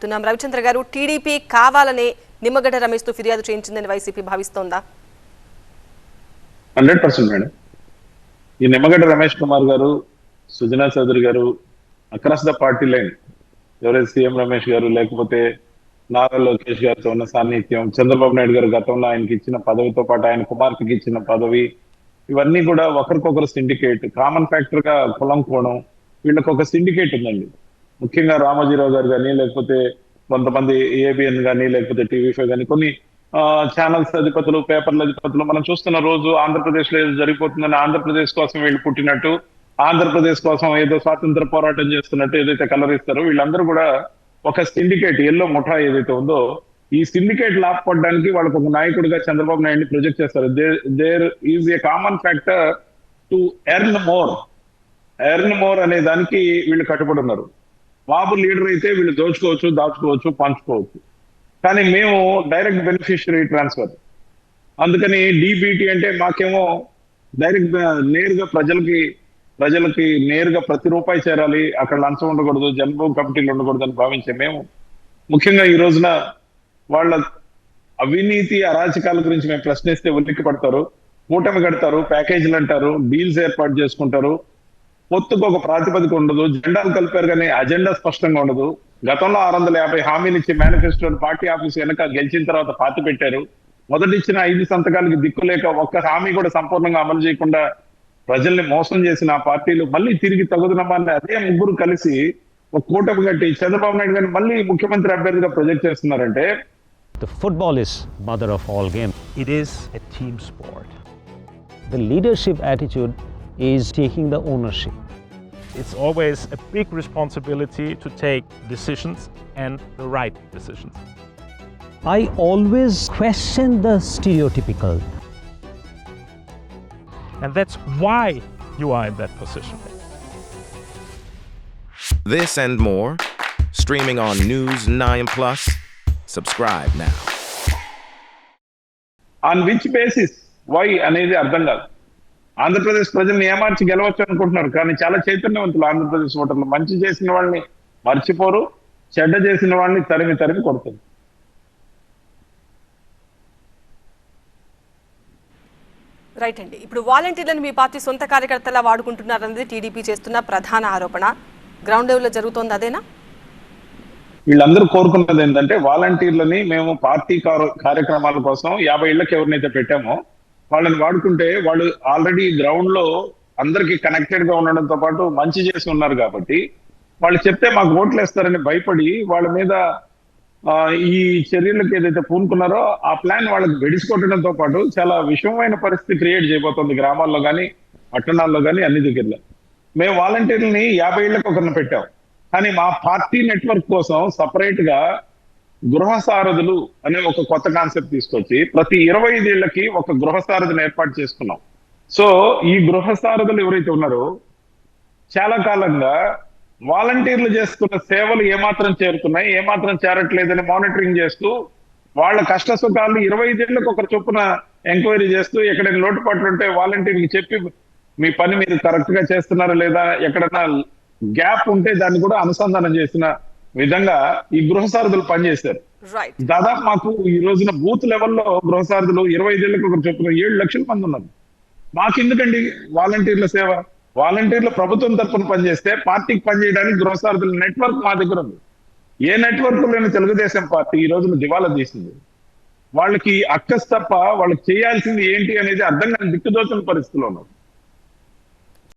రవిచంద్ర గారు టీడీపీ కావాలనే నిమ్మగడ్డ రమేష్ తో ఫిర్యాదు చేయించిందని వైసీపీ భావిస్తోందా? 100% మేడం. ఈ నిమ్మగడ్డ రమేష్ కుమార్ గారు, సుజనా చౌదరి గారు అక్రాస్ ద పార్టీ లైన్ ఎవరైతే సీఎం రమేష్ గారు లేకపోతే నారా లోకేష్ గారితో ఉన్న సాన్నిధ్యం, చంద్రబాబు నాయుడు గారు గతంలో ఆయనకి ఇచ్చిన పదవితో పాటు ఆయన కుమార్తెకి ఇచ్చిన పదవి, ఇవన్నీ కూడా ఒకరికొకరు సిండికేట్, కామన్ ఫ్యాక్టర్ గా కులం కోణం, వీళ్ళకి ఒక సిండికేట్ ఉందండి. ముఖ్యంగా రామోజీరావు గారు కానీ లేకపోతే కొంతమంది ఏబిఎన్ కానీ లేకపోతే టీవీ5 కానీ కొన్ని ఛానల్స్ అధిపతులు, పేపర్ల అధిపతులు మనం చూస్తున్న రోజు ఆంధ్రప్రదేశ్ లో ఏదో జరిగిపోతుందని ఆంధ్రప్రదేశ్ కోసం వీళ్ళు పుట్టినట్టు, ఆంధ్రప్రదేశ్ కోసం ఏదో స్వాతంత్ర పోరాటం చేస్తున్నట్టు ఏదైతే కలరిస్తారో వీళ్ళందరూ కూడా ఒక సిండికేట్, ఎల్లో ముఠా ఏదైతే ఉందో ఈ సిండికేట్ లాభపడడానికి వాళ్ళకు ఒక నాయకుడిగా చంద్రబాబు నాయుడిని ప్రొజెక్ట్ చేస్తారు. There is a common factor to earn more అనే దానికి వీళ్ళు కట్టుబడి ఉన్నారు. బాబు లీడర్ అయితే వీళ్ళు దోచుకోవచ్చు, దాచుకోవచ్చు, పంచుకోవచ్చు. కానీ మేము డైరెక్ట్ బెనిఫిషియరీ ట్రాన్స్ఫర్, అందుకని డీబీటీ అంటే మాకేమో డైరెక్ట్ నేరుగా ప్రజలకి నేరుగా ప్రతి రూపాయి చేరాలి, అక్కడ లంచం ఉండకూడదు, జన్మభూమి కమిటీలు ఉండకూడదు అని భావించే మేము ముఖ్యంగా ఈ రోజున వాళ్ళ అవినీతి అరాచకాల గురించి మేము ప్రశ్నిస్తే ఉలిక్కి పడతారు, కూటమి కడతారు, ప్యాకేజీలు అంటారు, డీల్స్ ఏర్పాటు చేసుకుంటారు, పొత్తుకు ఒక ప్రాతిపదిక ఉండదు, జెండాలు కలిపారు కానీ అజెండా స్పష్టంగా ఉండదు. గతంలో 650 హామీలు ఇచ్చి మేనిఫెస్టో పార్టీ ఆఫీస్ వెనక గెలిచిన తర్వాత పాతి పెట్టారు. మొదటిచ్చిన 5 సంతకాలకి దిక్కులేక ఒక్క హామీ కూడా సంపూర్ణంగా అమలు చేయకుండా ప్రజల్ని మోసం చేసిన ఆ పార్టీలు మళ్ళీ తిరిగి తగుదనమని అదే ముగ్గురు కలిసి ఒక కూటమి కట్టి చంద్రబాబు నాయుడు గారిని మళ్ళీ ముఖ్యమంత్రి అభ్యర్థిగా ప్రొజెక్ట్ చేస్తున్నారంటే The football is mother of all game. It is a team sport. The leadership attitude is taking the ownership. It's always a big responsibility to take decisions and the right decisions. I always question the stereotypical. And that's why you are in that position. This and more, streaming on News 9+. Subscribe now. On which basis? Why అనేది అర్థం కాదు. ఆంధ్రప్రదేశ్ ప్రజల్ని ఏమార్చి గెలవచ్చు అనుకుంటున్నారు, కానీ చాలా చైతన్యవంతులు ఆంధ్రప్రదేశ్ ఓటర్లు. మంచి చేసిన వాళ్ళని మర్చిపోరు, చెడ్డ చేసిన వాళ్ళని తరిమి కొడుతుంది. రైట్ అండి. ఇప్పుడు వాలంటీర్లను మీ పార్టీ సొంత కార్యకర్తలా వాడుకుంటున్నారన్నది టీడీపీ చేస్తున్న ప్రధాన ఆరోపణ. గ్రౌండ్ లెవెల్లో జరుగుతోంది అదేనా? వీళ్ళందరూ కోరుకున్నది ఏంటంటే వాలంటీర్లని మేము పార్టీ కార్యక్రమాల కోసం 50 ఇళ్లకు ఎవరినైతే పెట్టామో వాళ్ళని వాడుకుంటే వాళ్ళు ఆల్రెడీ గ్రౌండ్ లో అందరికి కనెక్టెడ్ గా ఉండడంతో పాటు మంచి చేసి ఉన్నారు కాబట్టి వాళ్ళు చెప్తే మాకు ఓట్లు వేస్తారని భయపడి వాళ్ళ మీద ఈ చర్యలకు ఏదైతే పూనుకున్నారో ఆ ప్లాన్ వాళ్ళకి వెడిసికొట్టడంతో పాటు చాలా విషమమైన పరిస్థితి క్రియేట్ చేయబోతోంది గ్రామాల్లో కానీ పట్టణాల్లో కానీ అన్ని దగ్గరలో. మేము వాలంటీర్లని 50 ఇళ్లకు ఒకరిని పెట్టాం, కానీ మా పార్టీ నెట్వర్క్ కోసం సపరేట్ గా గృహ సారథులు అనే ఒక కొత్త కాన్సెప్ట్ తీసుకొచ్చి ప్రతి 25 ఏళ్లకి ఒక గృహ సారథిని ఏర్పాటు చేసుకున్నాం. సో ఈ గృహ సారథులు ఎవరైతే ఉన్నారో చాలా కాలంగా వాలంటీర్లు చేస్తున్న సేవలు ఏమాత్రం చేరుతున్నాయి, ఏమాత్రం చేరట్లేదని మానిటరింగ్ చేస్తూ వాళ్ళ కష్ట సుఖాలు 25 ఏళ్లకు ఒకరు చొప్పున ఎంక్వైరీ చేస్తూ ఎక్కడైనా లోటుపాట్లు ఉంటే వాలంటీర్కి చెప్పి మీ పని మీరు కరెక్ట్ గా చేస్తున్నారా లేదా, ఎక్కడైనా గ్యాప్ ఉంటే దాన్ని కూడా అనుసంధానం చేసిన విధంగా ఈ గృహ సారథులు పనిచేశారు. దాదాపు మాకు ఈ రోజున బూత్ లెవెల్లో గృహ సారథులు 25 ఏళ్లకు ఒకరు చొప్పున 7 లక్షల మంది ఉన్నారు. మాకెందుకండి వాలంటీర్ల సేవ? వాలంటీర్లు ప్రభుత్వం తరఫున పనిచేస్తే పార్టీకి పనిచేయడానికి గృహ సారథుల నెట్వర్క్ మా దగ్గర ఉంది. ఏ నెట్వర్క్ లేని తెలుగుదేశం పార్టీ ఈ రోజున దివాలా తీసింది. వాళ్ళకి అక్కస్ తప్ప వాళ్ళకి చేయాల్సింది ఏంటి అనేది అర్థం కాని దిక్కుదోచని పరిస్థితిలో ఉన్నారు.